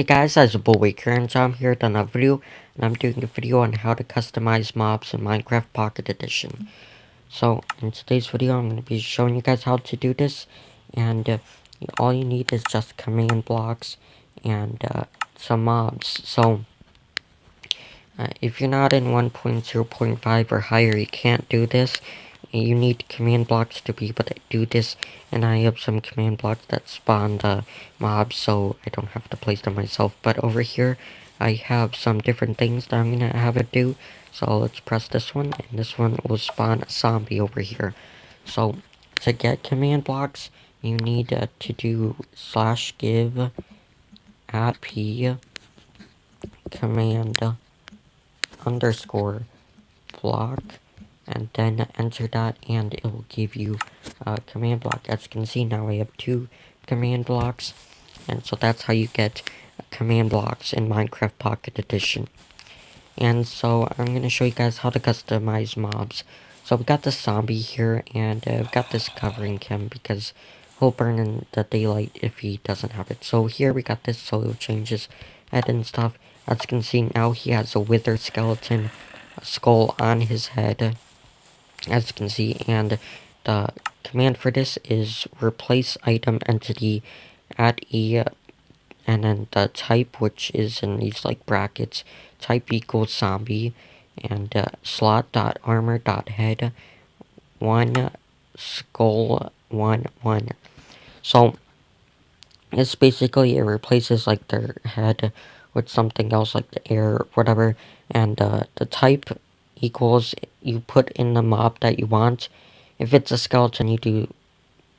Hey guys, SizeableWig here, and so I'm here with another video, and I'm doing a video on how to customize mobs in Minecraft Pocket Edition. So, in today's video, I'm going to be showing you guys how to do this, and all you need is just command blocks and some mobs. So, if you're not in 1.0.5 or higher, you can't do this. You need command blocks to be able to do this, and I have some command blocks that spawn the mobs, so I don't have to place them myself. But over here, I have some different things that I'm gonna have it do. So let's press this one, and this one will spawn a zombie over here. So to get command blocks, you need to do /give @p command underscore block, and then enter that, and it will give you a command block. As you can see, now I have 2 command blocks, and so that's how you get command blocks in Minecraft Pocket Edition. And so I'm going to show you guys how to customize mobs. So we got this zombie here, and I've got this covering him because he'll burn in the daylight if he doesn't have it. So here we got this, so it'll change his head and stuff. As you can see, now he has a wither skeleton skull on his head, as you can see, and the command for this is replace item entity @e, and then the type, which is in these like brackets, type equals zombie, and slot.armor.head 1 skull 1 1. So it's basically, it replaces like their head with something else like the air or whatever, and the type equals, you put in the mob that you want. If it's a skeleton, you do,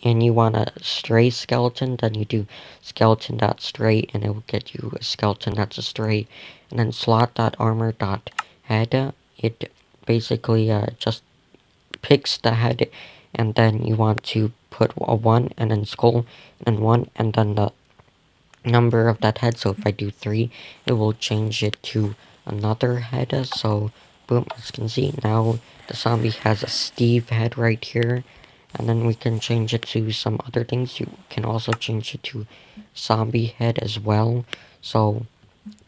and you want a stray skeleton, then you do skeleton.stray, and it will get you a skeleton that's a stray. And then slot.armor.head, it basically just picks the head, and then you want to put a 1, and then skull, and 1, and then the number of that head. So if I do 3, it will change it to another head. So boom, as you can see, now the zombie has a Steve head right here, and then we can change it to some other things. You can also change it to zombie head as well. So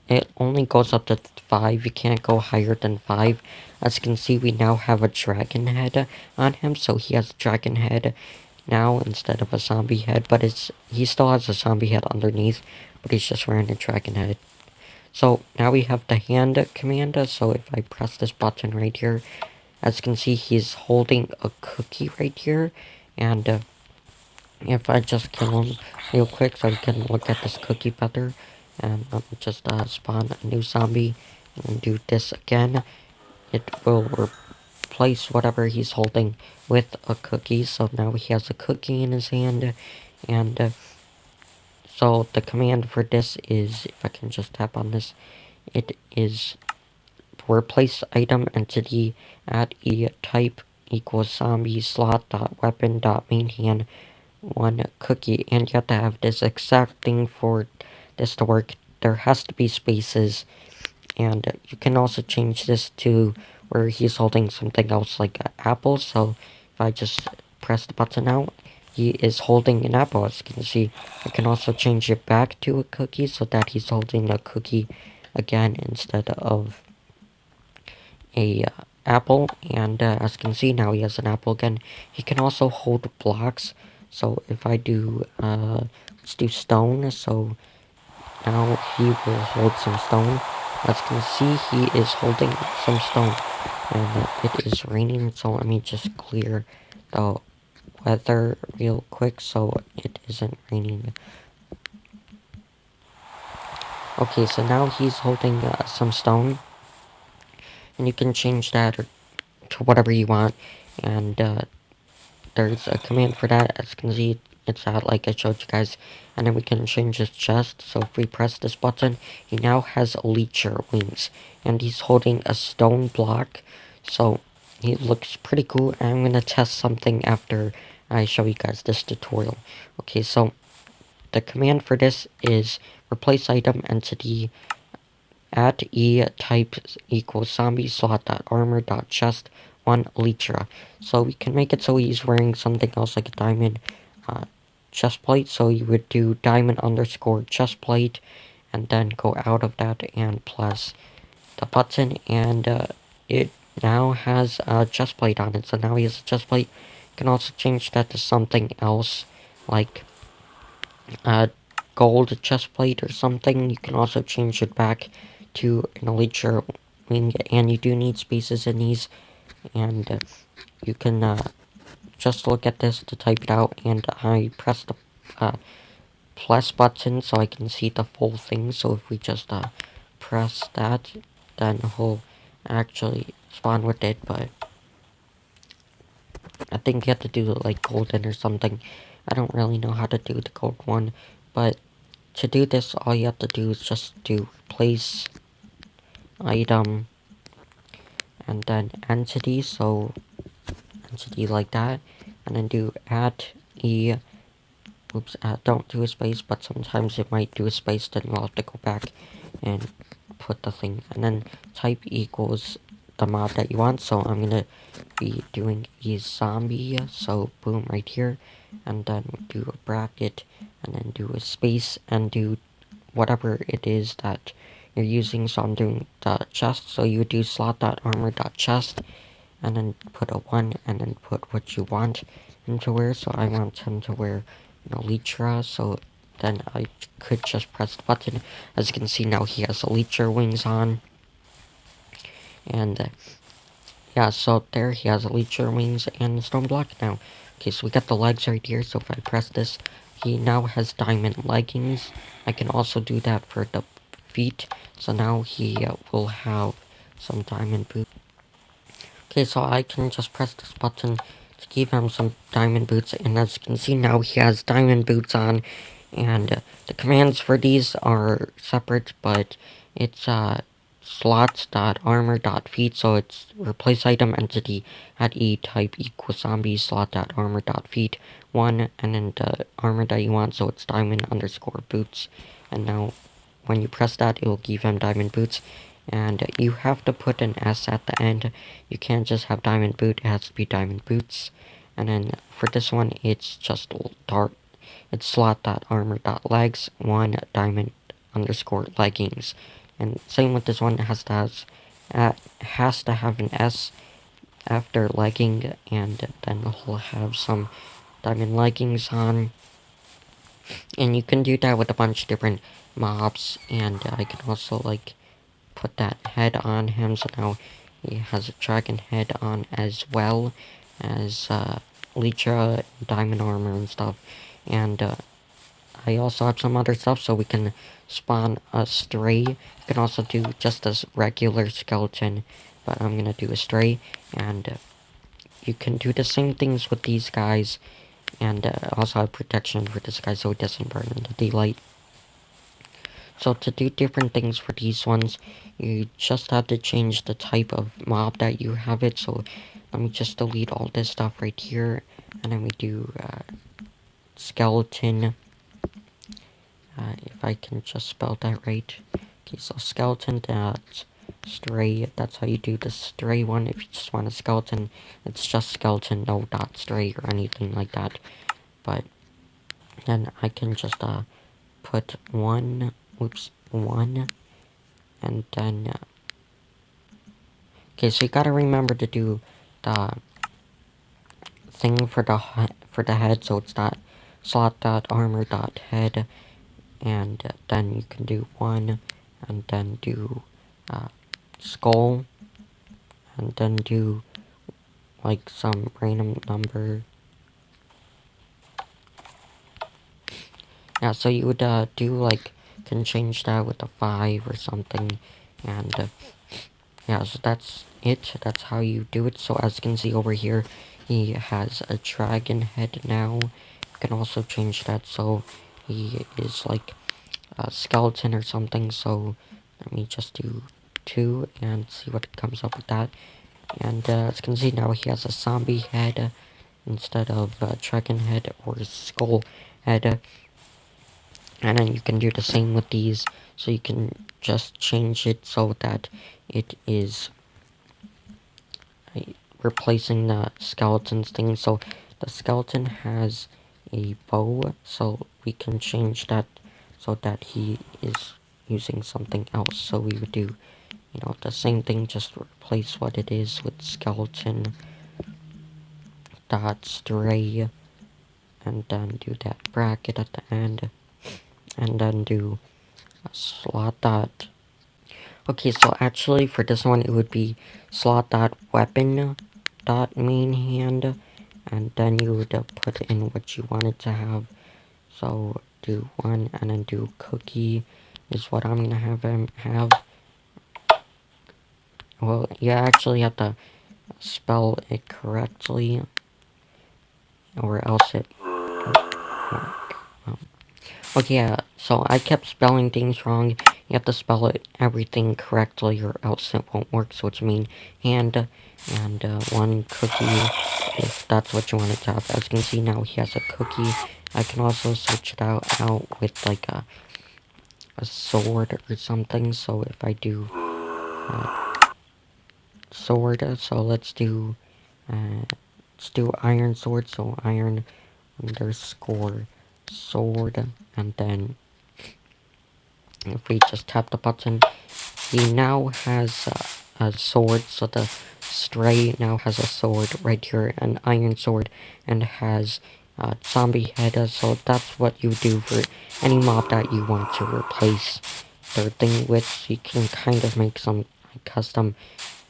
it only goes up to 5. You can't go higher than 5. As you can see, we now have a dragon head on him, so he has a dragon head now instead of a zombie head, but he still has a zombie head underneath, but he's just wearing a dragon head. So now we have the hand command. So if I press this button right here, as you can see, he's holding a cookie right here, and if I just kill him real quick so we can look at this cookie better, and let me just spawn a new zombie and do this again, it will replace whatever he's holding with a cookie. So now he has a cookie in his hand, and so the command for this is, if I can just tap on this, it is replace item entity @e type equals zombie slot.weapon.main hand 1 cookie, and you have to have this exact thing for this to work. There has to be spaces, and you can also change this to where he's holding something else like an apple. So if I just press the button out, he is holding an apple. As you can see, I can also change it back to a cookie so that he's holding a cookie again instead of a apple. And as you can see, now he has an apple again. He can also hold blocks. So if I do let's do stone. So now he will hold some stone. As you can see, he is holding some stone, and it is raining, so let me just clear the weather real quick so it isn't raining. Okay, so now he's holding some stone, and you can change that to whatever you want, and there's a command for that. As you can see, it's out like I showed you guys, and then we can change his chest. So if we press this button, he now has Elytra wings, and he's holding a stone block, so he looks pretty cool. And I'm gonna test something after I show you guys this tutorial. Okay, so the command for this is replace item entity @e type equals zombie slot.armor.chest 1 Elytra. So we can make it so he's wearing something else like a diamond chest plate. So you would do diamond underscore chest plate, and then go out of that and press the button, and it now has a chest plate on it. So now he has a chest plate. You can also change that to something else, like a gold chest plate or something. You can also change it back to an Elytra wing, and you do need spaces in these, and you can just look at this to type it out, and I press the plus button so I can see the full thing. So if we just press that, then he'll actually spawn with it, but I think you have to do like golden or something. I don't really know how to do the gold one, but to do this, all you have to do is just do place item and then entity, so entity like that, and then do add e. Oops, don't do a space, but sometimes it might do a space, then you'll have to go back and put the thing, and then type equals the mob that you want. So I'm gonna be doing a zombie, so boom, right here, and then do a bracket, and then do a space, and do whatever it is that you're using. So I'm doing the chest, so you would do slot.armor.chest, and then put a 1, and then put what you want him to wear. So I want him to wear an Elytra, so then I could just press the button. As you can see, now he has Elytra wings on, and yeah, so there he has Elytra wings and stone block now. Okay, so we got the legs right here, so if I press this, he now has diamond leggings. I can also do that for the feet, so now he will have some diamond boots. Okay, so I can just press this button to give him some diamond boots, and as you can see, now he has diamond boots on, and the commands for these are separate, but it's slots.armor.feet, so it's replace item entity at e type equals zombie slot.armor.feet 1, and then the armor that you want, so it's diamond underscore boots, and now when you press that, it will give him diamond boots. And you have to put an S at the end. You can't just have diamond boot, it has to be diamond boots. And then for this one, it's just it's slot.armor.legs 1 diamond underscore leggings. And same with this one, it has to have an S after legging, and then we'll have some diamond leggings on. And you can do that with a bunch of different mobs, and I can also like put that head on him, so now he has a dragon head on as well as Elytra, diamond armor and stuff. And I also have some other stuff, so we can spawn a stray. You can also do just a regular skeleton, but I'm gonna do a stray. And you can do the same things with these guys, and also have protection for this guy so it doesn't burn in the daylight. So to do different things for these ones, you just have to change the type of mob that you have it. So let me just delete all this stuff right here, and then we do skeleton. If I can just spell that right. Okay, so skeleton dot stray. That's how you do the stray one. If you just want a skeleton, it's just skeleton, no dot stray or anything like that. But then I can just put one, and then okay, so you gotta remember to do the thing for the head, so it's that slot.armor.head, and then you can do 1, and then do skull, and then do like some random number. Yeah, so you would do like, can change that with a 5 or something, and yeah, so that's it. That's how you do it. So as you can see over here, he has a dragon head now. You can also change that so he is like a skeleton or something. So let me just do 2 and see what comes up with that. And as you can see now, he has a zombie head instead of a dragon head or skull head. And then you can do the same with these, so you can just change it so that it is replacing the skeleton's thing. So the skeleton has a bow, so we can change that so that he is using something else. So we would do, you know, the same thing, just replace what it is with skeleton dot stray, and then do that bracket at the end, and then do a slot dot. Okay, so actually for this one it would be slot dot weapon dot main hand, and then you would put in what you wanted to have. So do 1 and then do cookie is what I'm gonna have him have. Well, you actually have to spell it correctly, or else it won't work. Okay, yeah, so I kept spelling things wrong. You have to spell everything correctly, or else it won't work. So it's main hand, and 1 cookie, if that's what you wanted to have. As you can see now, he has a cookie. I can also switch it out with like a sword or something. So if I do sword, so let's do iron sword. So iron underscore sword, and then if we just tap the button, he now has a sword. So the stray now has a sword right here, an iron sword, and has zombie head. So that's what you do for any mob that you want to replace their thing with. So you can kind of make some custom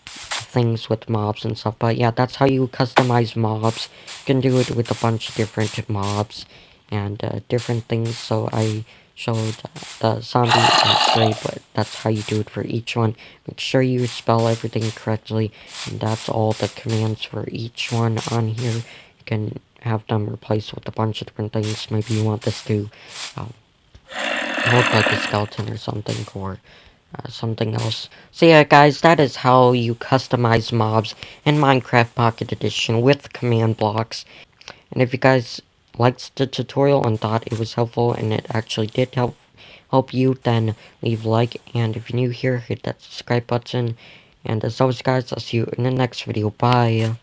things with mobs and stuff. But yeah, that's how you customize mobs. You can do it with a bunch of different mobs and different things. So I showed the zombie and stray, but that's how you do it for each one. Make sure you spell everything correctly, and that's all the commands for each one on here. You can have them replaced with a bunch of different things. Maybe you want this to look like a skeleton or something, or something else. So yeah, guys, that is how you customize mobs in Minecraft Pocket Edition with command blocks. And if you guys liked the tutorial and thought it was helpful, and it actually did help you, then leave a like. And if you're new here, hit that subscribe button. And as always, guys, I'll see you in the next video. Bye.